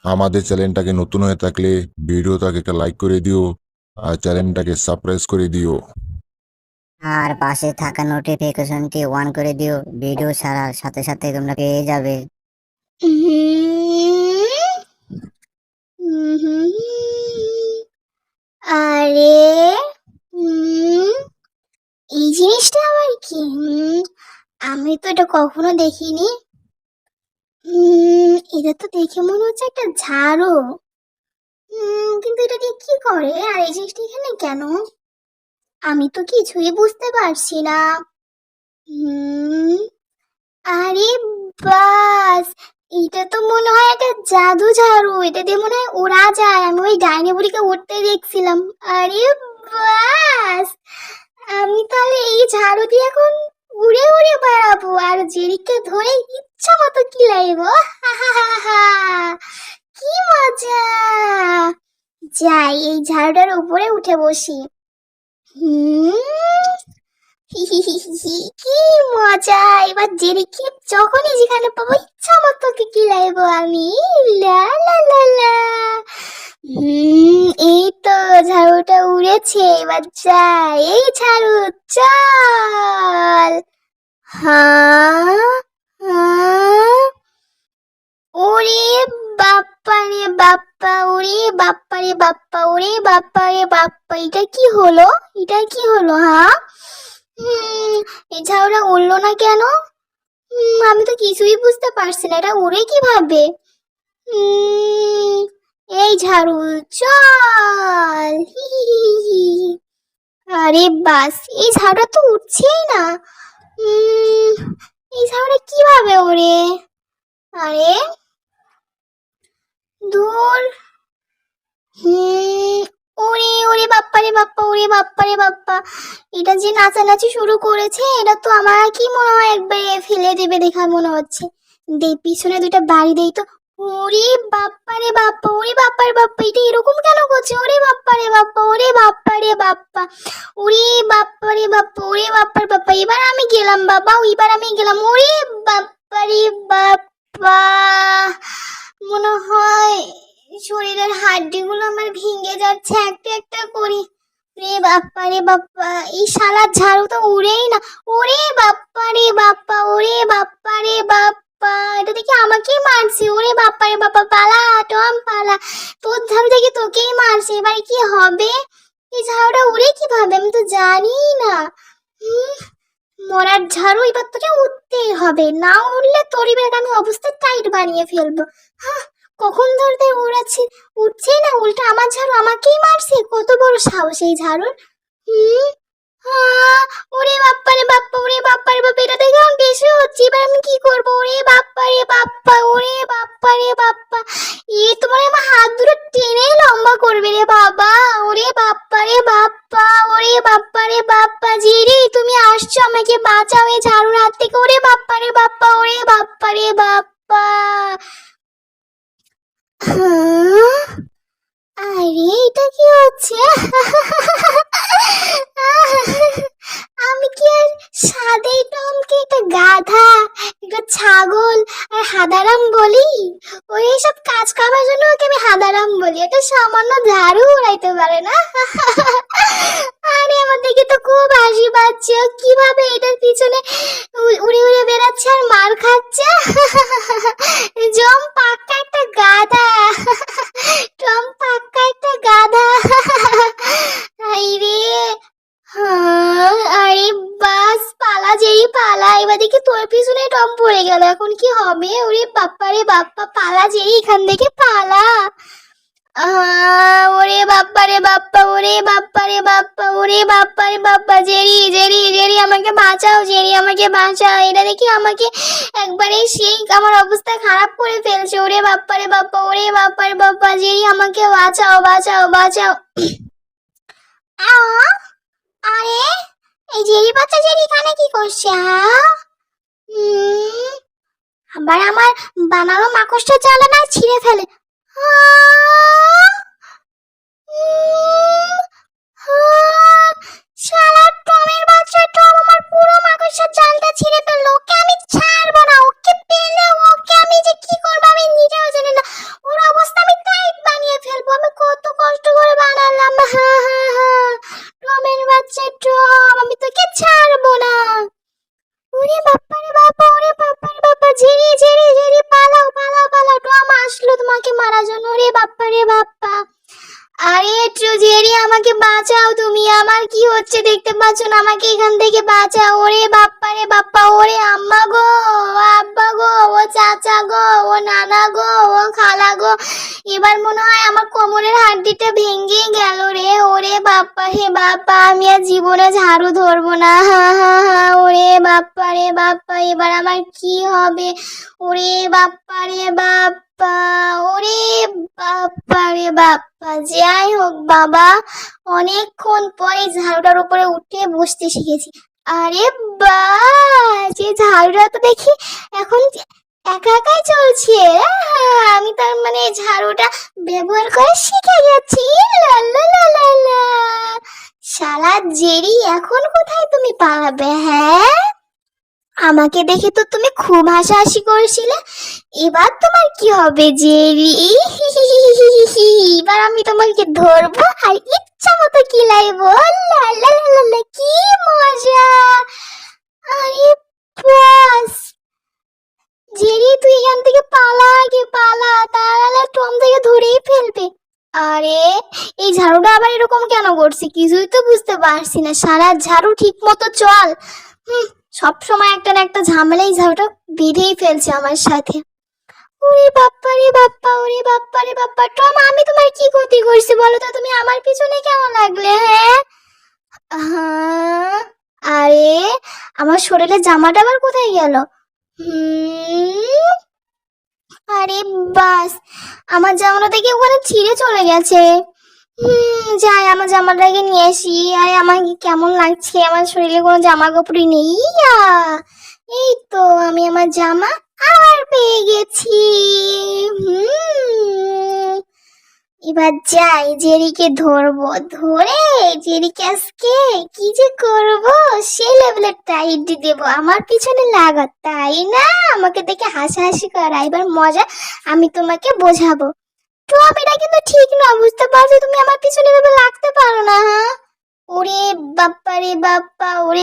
আমাদের চ্যানেলটাকে নতুন হয়ে থাকলে ভিডিওটাকে একটা লাইক করে দিও আর চ্যানেলটাকে সাবস্ক্রাইব করে দিও। আর পাশে থাকা নোটিফিকেশনটি অন করে দিও, ভিডিও ছাড়ার সাথে সাথে তোমরা পেয়ে যাবে। আরে এই জিনিসটা আবার কি? আমি তো এটা কখনো দেখিনি। এটা তো দেখে মনে হচ্ছে একটা ঝাড়ু। কিন্তু এটা দিয়ে কি করে, আর এই জিনিসটা এখানে কেন? আমি তো কিছুই বুঝতে পারছি না। হুম আরে বাস, এটা তো মনে হয় একটা জাদু ঝাড়ু। এটা দিয়ে মনে হয় ওড়া যায়। আমি ওই ডাইনি বুড়িকে উঠতে দেখছিলাম। আরে বাস, আমি তাহলে এই ঝাড়ু দিয়ে এখন উড়ে উড়ে বেড়াবো আর জেরিকে ধরে ইচ্ছা মতো কিলাইবো। কি মজা! যাই, এই ঝাড়ুটার উপরে উঠে বসি। হুম কি মজা! এবার জেরিকে যখনই যেখানে পাবো ইচ্ছা মতো কিলাইবো আমি। লা লা লা লা। এই তো ঝাড়ুটা উড়েছে, এবার যাই। এই ঝাড়ু চল। হ্যাঁ, হ্যাঁ। ওরে বাপ্পা রে বাপ্পা, ওরে বাপ্পা রে বাপ্পা, ওরে বাপ্পা রে বাপ্পা, এটা কি হলো? এটা কি হলো? হ্যাঁ, এই ঝাড়ুটা উড়লো না কেন? আমি তো কিছুই বুঝতে পারছি না, এটা উড়ে কিভাবে? এই ঝাড়ু চল। হি হি হি হি হি। আরে বাস, এই ঝাড়ুটা তো উঠছেই না। এই ঝাড়ুটা কিভাবে ওড়ে? আরে দূর। ওরে ওরে বাপ্পা রে বাপ্পা, ওরে বাপ্পা রে বাপ্পা, এটা যে নাচানাচি শুরু করেছে, এটা তো আমার কি মনে হয় একবারে ফেলে দেবে দেখা মনে হচ্ছে। পিছনে দুইটা বাড়ি দেই তো। ওরে বাপ্পা রে বাপ্পা, ওরে বাপ্পা রে বাপ্পা, এটা এরকম কেন করছে? ওরে বাপ্পা রে বাপ্পা, ওরে বাপ্পা রে বাপ্পা, ওরে বাপ্পা রে বাপ্পা, ওরে বাপ্পা রে বাপ্পা, এবার আমি গেলাম বাবা, এবার আমি গেলাম। ওরে বাপ্পা রে বাপ্পা, মনে হয় শরীরের হাড্ডিগুলো আমার ভেঙে যাচ্ছে একটা একটা করে। রে বাপ্পা রে বাপ্পা, এই শালা ঝাড়ু তো উড়েই না। ওরে বাপ্পা রে বাপ্পা, ওরে বাপ্পা রে বাপ্পা, এটা দেখি আমাকেই মারছে। ওরে বাপ্পা রে বাপ্পা, পালা টম পালা, তোর ঝাড়ু দেখি তোকেই মারছে। এবারে কি হবে? এই ঝাড়ুটা উড়ে কিভাবে আমি তো জানি না। হুম, মরার ঝাড়ু, এবার তোকে উঠতেই হবে, না উঠলে তোর এবার আমি অবস্থা টাইট বানিয়ে ফেলবো। হ্যাঁ, কখন ধরতে উড়াচ্ছি, উঠছেই না, উল্টা আমার ঝাড়ু আমাকেই মারছে। কত বড় সাহস এই ঝাড়ুর! হুম হ্যাঁ, ওরে বাপ্পা রে বাপ্পা, ওরে বাপ্পা রে বাপ্পা, এটা দেখে আমার বেশি হচ্ছে। এবার আমি কি করবো? ওরে বাপ্পা রে বাপ্পা, ওরে বাপ্পা রে বাপ্পা, তোমার আমার হাত দুটো টেনে লম্বা করবে রে বাবা। ওরে বাপ্পা রে বাপ্পা, ওরে বাপ্পা রে বাপ্পা, জিরি তুমি আসছো, আমাকে বাঁচাও এই ঝাড়ুর হাত থেকে। ওরে বাপ্পা রে বাপ্পা, ওরে বাপ্পা রে বাপ্পা। আরে এটা কি হচ্ছে? আমি কি আর সাদে টমকে একটা গাধা, একটা ছাগল আর হাদারাম বলি? ওই সব কাজ করার জন্য ওকে আমি হাদারাম বলি। এটা সামান্য ঝাড়ু উড়াইতে পারে না। আরে আমার দেখে তো খুব হাসি পাচ্ছে। ও কিভাবে এটার পিছনে উড়ে উড়ে বেড়াচ্ছে আর মার খাচ্ছে। জম পাক্কা একটা গাধা, টম পাক্কা একটা গাধা। আরে হ্যাঁ, আরে বাস, পালা যেই পালা, এবার দেখি তোর পিছনে টম পড়ে গেল। এখন কি হবে? ওরে বাপ্পা রে বাপ্পা, পালা যেই এখান থেকে পালা। ওরে বাপ্পা রে বাপ্পা, ওরে বাপ্পা রে বাপ্পা, ওরে বাপ্পা রে বাপ্পা, জেরি জেরি জেরি আমাকে বাঁচাও, জেরি আমাকে বাঁচাও। এটা দেখি আমাকে একবারে সেই আমার অবস্থা খারাপ করে ফেলছে। ওরে বাপ্পা রে বাপ্পা, ওরে বাপ্পা রে বাপ্পা, জেরি আমাকে বাঁচাও বাঁচাও বাঁচাও। আরে এই জেরি বাচ্চা জেরি এখানে কি করছে? আবার আমার বানানো মাকড়সা জ্বালানা ছিঁড়ে ফেলে। শালা টমের বাচ্চা, টম আমার পুরো মাকড়সার জালটা ছিঁড়ে ফেললো। ওকে আমি ছাড়বো না, ওকে পেলে ওকে আমি যে কি করবো আমি নিজেও জানি না। ওর অবস্থা আমাকে মারার জন্য। ওরে বাপ্পা রে বাপ্পা, আরে জেরি আমাকে বাঁচাও তুমি, আমার কি হচ্ছে দেখতে পাচ্ছ না, আমাকে এখান থেকে বাঁচাও। ওরে বাপ্পা রে বাপ্পা, ওরে আম্মা গো, ও আব্বা গো, ও চাচা গো, ও নানা গো, ও খালা গো, এবার মনে হয় আমার কোমরের হাড্ডিটা ভেঙে গেল রে। ওরে বাপ্পা হে বাপ্পা, আমি আর জীবনে ঝাড়ু ধরবো না, হা হা হা। ওরে বাপ্পা রে বাপ্পা, এবার আমার কি হবে? ওরে বাপ্পা রে বাপ্পা, ওরে বাপ্পা রে বাপ্পা। যাই হোক বাবা, অনেকক্ষণ পরে ঝাড়ুটার উপরে উঠে বসতে শিখেছি। আরে যে ঝাড়ুটা তো দেখি এখন একা একাই চলছে। আমি তার মানে ঝাড়ুটা ব্যবহার করে শিখে গেছি। লা লা লা লা লা। শালা জেরি, এখন কোথায় তুমি পালাবে? হ্যাঁ, আমাকে দেখে তো তুমি খুব হাসাহাসি করেছিলে, এবার তোমার কি হবে জেরি? এবার আমি তোমাকে ধরবো আর ইচ্ছা মতো কিলাইবো। লা লা লা লা লা, কি মজা! আরে বাস, জেরি তুই এখান থেকে পালা, আগে পালা, তাহলে টম থেকে ধরেই ফেলবে। আরে এই ঝাড়ুটা আবার এরকম কেন করছে কিছুই তো বুঝতে পারছি না। সারা ঝাড়ু ঠিক মতো চল। সব সময় একটা না একটা ঝামেলাই ঝাড়ুটা বেঁধেই ফেলছে আমার সাথে। ওরে বাপ্পা রে বাপ্পা, ওরে বাপ্পা রে বাপ্পা। টম, আমি তোমার কি ক্ষতি করছি বলো তো? তুমি আমার পিছনে কেন লাগলে? হ্যাঁ, আরে আমার শরীরের জামাটা আবার কোথায় গেল? আরে বাস, আমার জামাটা দেখে ওখানে ছিঁড়ে চলে গেছে। যাই আমার জামাটাকে নিয়ে আসি। আরে আমাকে কেমন লাগছে, আমার শরীরে কোনো জামা কাপড়ই নেই। এই তো আমি আমার জামা আবার পেয়ে গেছি। এবার যাই, জেরিকে ধরবো, ধরে জেরিকে আজকে কি যে করবো, সে লেভেলের টাইট দেবো। আমার পিছনে লাগা, তাই না? আমাকে দেখে হাসাহাসি করা, এবার মজা আমি তোমাকে বোঝাবো। টম, এটা কিন্তু ঠিক না, বুঝতে পারছো? তুমি আমার পিছনে এভাবে লাগতে পারো না। হ্যাঁ, ওরে বাপ্পা রে বাপ্পা, ওরে